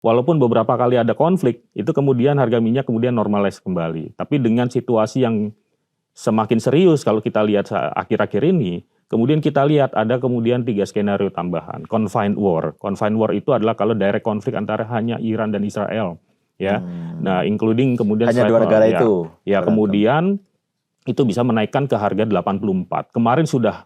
walaupun beberapa kali ada konflik, itu kemudian harga minyak kemudian normalize kembali. Tapi dengan situasi yang semakin serius kalau kita lihat akhir-akhir ini, kemudian kita lihat ada kemudian 3 skenario tambahan. Confined war. Confined war itu adalah kalau direct konflik antara hanya Iran dan Israel, ya. Nah, including kemudian hanya dua negara ya, itu. Ya, kemudian itu bisa menaikkan ke harga 84. Kemarin sudah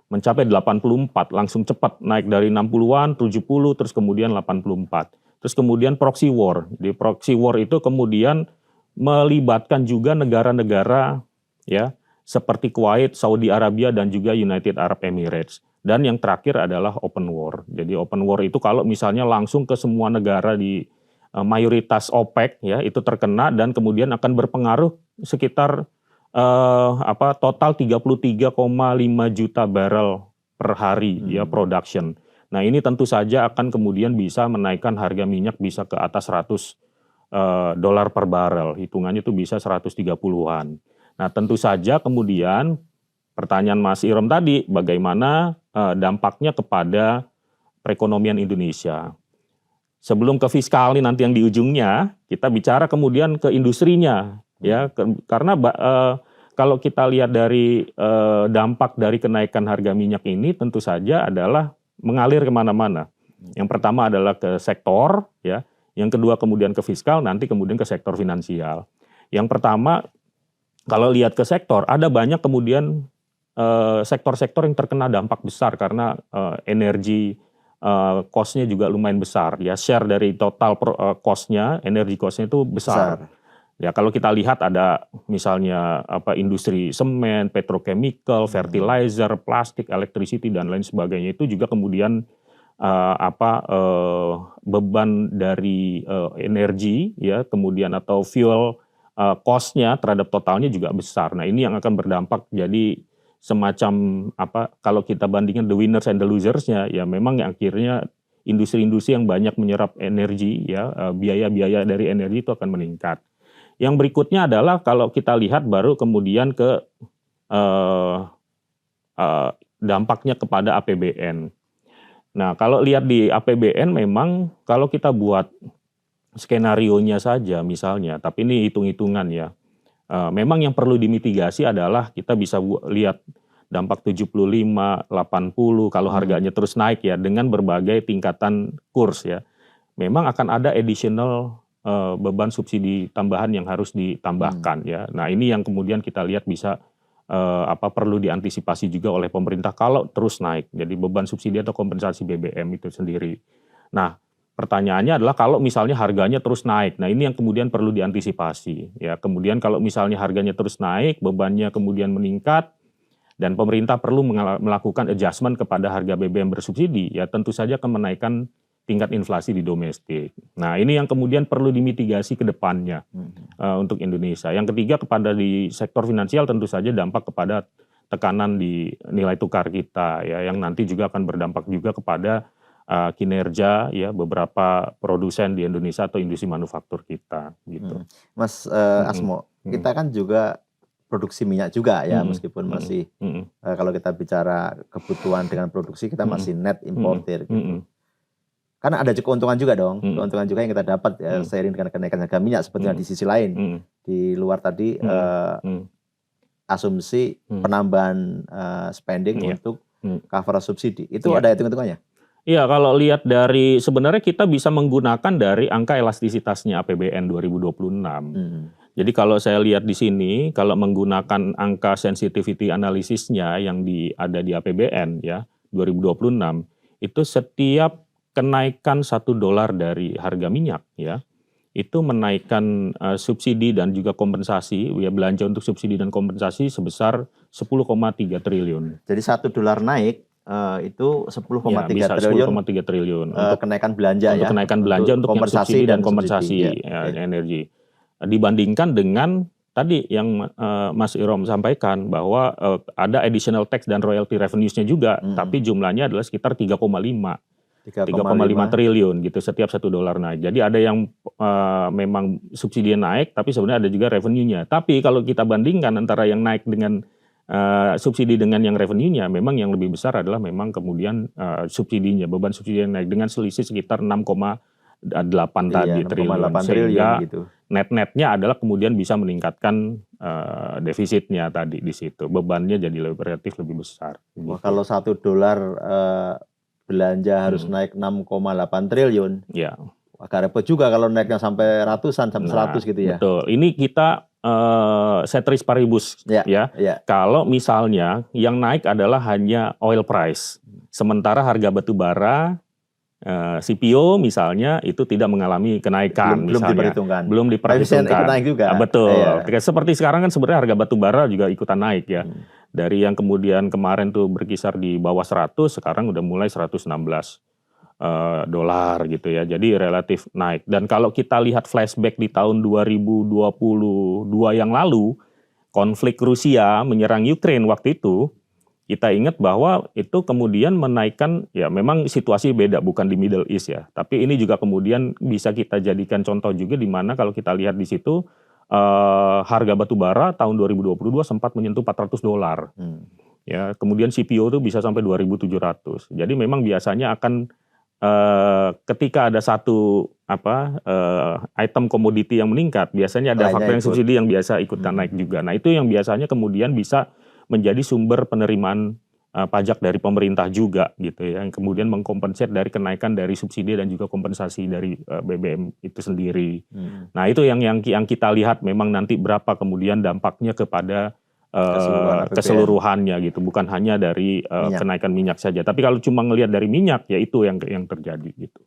mencapai 84, langsung cepat naik dari 60-an, 70, terus kemudian 84. Terus kemudian proxy war. Di proxy war itu kemudian melibatkan juga negara-negara ya seperti Kuwait, Saudi Arabia dan juga United Arab Emirates. Dan yang terakhir adalah open war. Jadi open war itu kalau misalnya langsung ke semua negara di mayoritas OPEC ya itu terkena dan kemudian akan berpengaruh sekitar total 33,5 juta barrel per hari ya production. Nah, ini tentu saja akan kemudian bisa menaikkan harga minyak bisa ke atas 100 dolar per barrel. Hitungannya itu bisa 130-an. Nah, tentu saja kemudian pertanyaan Mas Irom tadi, bagaimana dampaknya kepada perekonomian Indonesia. Sebelum ke fiskal nanti yang di ujungnya, kita bicara kemudian ke industrinya. Ya, karena kalau kita lihat dari dampak dari kenaikan harga minyak ini tentu saja adalah mengalir kemana-mana. Yang pertama adalah ke sektor, ya. Yang kedua kemudian ke fiskal, nanti kemudian ke sektor finansial. Yang pertama, kalau lihat ke sektor, ada banyak kemudian sektor-sektor yang terkena dampak besar karena energi cost-nya juga lumayan besar. Ya, share dari total cost-nya, energi cost-nya itu besar. Ya, kalau kita lihat ada misalnya industri semen, petrochemical, fertilizer, plastik, electricity dan lain sebagainya itu juga kemudian beban dari energi ya kemudian atau fuel cost-nya terhadap totalnya juga besar. Nah, ini yang akan berdampak jadi semacam kalau kita bandingkan the winners and the losers-nya ya memang yang akhirnya industri-industri yang banyak menyerap energi ya biaya-biaya dari energi itu akan meningkat. Yang berikutnya adalah kalau kita lihat baru kemudian ke dampaknya kepada APBN. Nah, kalau lihat di APBN memang kalau kita buat skenarionya saja misalnya, tapi ini hitung-hitungan ya. Memang yang perlu dimitigasi adalah kita bisa lihat dampak 75, 80 kalau harganya terus naik ya dengan berbagai tingkatan kurs ya. Memang akan ada additional beban subsidi tambahan yang harus ditambahkan ya. Nah, ini yang kemudian kita lihat bisa perlu diantisipasi juga oleh pemerintah kalau terus naik. Jadi beban subsidi atau kompensasi BBM itu sendiri. Nah, pertanyaannya adalah kalau misalnya harganya terus naik. Nah, ini yang kemudian perlu diantisipasi ya. Kemudian kalau misalnya harganya terus naik, bebannya kemudian meningkat dan pemerintah perlu melakukan adjustment kepada harga BBM bersubsidi ya tentu saja akan menaikkan tingkat inflasi di domestik. Nah, ini yang kemudian perlu dimitigasi ke depannya untuk Indonesia. Yang ketiga kepada di sektor finansial tentu saja dampak kepada tekanan di nilai tukar kita ya yang nanti juga akan berdampak juga kepada kinerja ya beberapa produsen di Indonesia atau industri manufaktur kita gitu. Mas Asmo, kita kan juga produksi minyak juga ya meskipun masih kalau kita bicara kebutuhan dengan produksi kita masih net importer gitu. Karena ada keuntungan juga dong, keuntungan juga yang kita dapat ya, seiring dengan kenaikan harga minyak sebetulnya di sisi lain. Di luar tadi asumsi penambahan spending untuk cover subsidi. Itu ada hitung-hitungannya? Iya, kalau lihat dari sebenarnya kita bisa menggunakan dari angka elastisitasnya APBN 2026. Jadi kalau saya lihat di sini, kalau menggunakan angka sensitivity analisisnya yang ada di APBN ya 2026, itu setiap kenaikan $1 dari harga minyak ya itu menaikkan subsidi dan juga kompensasi ya belanja untuk subsidi dan kompensasi sebesar 10,3 triliun. Jadi $1 naik itu 10,3 triliun. 10,3 triliun untuk kenaikan belanja untuk kenaikan belanja untuk yang subsidi dan kompensasi energi. Dibandingkan dengan tadi yang Mas Irom sampaikan bahwa ada additional tax dan royalty revenues-nya juga, tapi jumlahnya adalah sekitar 3,5 triliun gitu setiap $1 naik. Jadi ada yang memang subsidi naik, tapi sebenarnya ada juga revenue-nya. Tapi kalau kita bandingkan antara yang naik dengan subsidi dengan yang revenue-nya, memang yang lebih besar adalah memang kemudian subsidinya, beban subsidi yang naik dengan selisih sekitar 6,8 8 tadi 6,8 triliun, triliun sehingga gitu. net-netnya adalah kemudian bisa meningkatkan defisitnya tadi di situ, bebannya jadi relatif lebih besar. Wah, Gitu. kalau $1 belanja harus naik 6,8 triliun. Ya. Agak repot juga kalau naiknya sampai ratusan, sampai 100 gitu ya. Betul. Ini kita ceteris paribus ya. Kalau misalnya yang naik adalah hanya oil price, sementara harga batu bara, CPO misalnya itu tidak mengalami kenaikan, belum misalnya diperhitungkan. belum diperhitungkan. Ikut naik juga. Betul. Seperti sekarang kan sebenarnya harga batu bara juga ikutan naik ya. Dari yang kemudian kemarin tuh berkisar di bawah 100, sekarang udah mulai 116 dolar gitu ya, jadi relatif naik. Dan kalau kita lihat flashback di tahun 2022 yang lalu, konflik Rusia menyerang Ukraine waktu itu, kita ingat bahwa itu kemudian menaikkan, ya memang situasi beda, bukan di Middle East ya, tapi ini juga kemudian bisa kita jadikan contoh juga di mana kalau kita lihat di situ harga batu bara tahun 2022 sempat menyentuh $400. Ya, kemudian CPO itu bisa sampai 2.700. Jadi memang biasanya akan ketika ada satu item komoditi yang meningkat, biasanya ada faktor yang subsidi yang biasa ikutan naik juga. Nah, itu yang biasanya kemudian bisa menjadi sumber penerimaan pajak dari pemerintah juga gitu ya, yang kemudian mengkompensate dari kenaikan dari subsidi dan juga kompensasi dari BBM itu sendiri. Nah, itu yang kita lihat memang nanti berapa kemudian dampaknya kepada keseluruhannya gitu, bukan hanya dari kenaikan minyak saja. Tapi kalau cuma ngelihat dari minyak, ya itu yang terjadi gitu.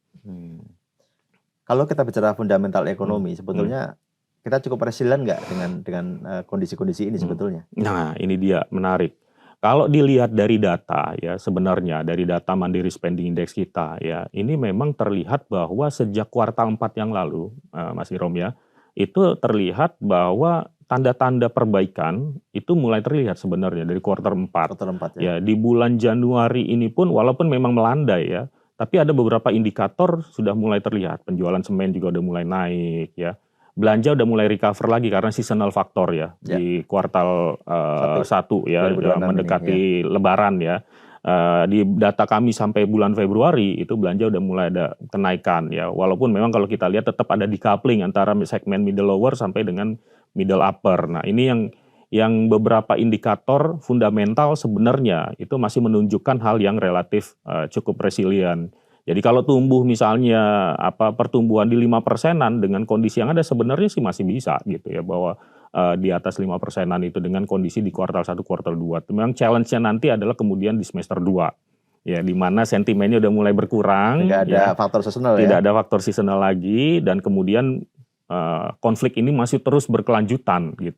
Kalau kita bicara fundamental ekonomi, sebetulnya kita cukup resilient nggak dengan kondisi-kondisi ini sebetulnya? Nah, ini dia menarik. Kalau dilihat dari data ya, sebenarnya dari data Mandiri Spending Index kita ya, ini memang terlihat bahwa sejak kuartal 4 yang lalu, Mas Irom ya, itu terlihat bahwa tanda-tanda perbaikan itu mulai terlihat sebenarnya dari kuartal 4. Ya, di bulan Januari ini pun walaupun memang melandai ya, tapi ada beberapa indikator sudah mulai terlihat. Penjualan semen juga udah mulai naik ya. Belanja udah mulai recover lagi karena seasonal faktor ya. Di kuartal 1 ya, udah mendekati Lebaran ya. Di data kami sampai bulan Februari itu belanja udah mulai ada kenaikan ya. Walaupun memang kalau kita lihat tetap ada decoupling antara segmen middle lower sampai dengan middle upper. Nah, ini yang beberapa indikator fundamental sebenarnya itu masih menunjukkan hal yang relatif cukup resilient. Jadi kalau tumbuh misalnya pertumbuhan di 5%-an dengan kondisi yang ada sebenarnya sih masih bisa gitu ya, bahwa di atas 5%-an itu dengan kondisi di kuartal 1, kuartal 2. Memang challenge-nya nanti adalah kemudian di semester 2. Ya, di mana sentimennya udah mulai berkurang. Tidak ada faktor seasonal ya. Tidak ada faktor seasonal lagi, dan kemudian konflik ini masih terus berkelanjutan gitu.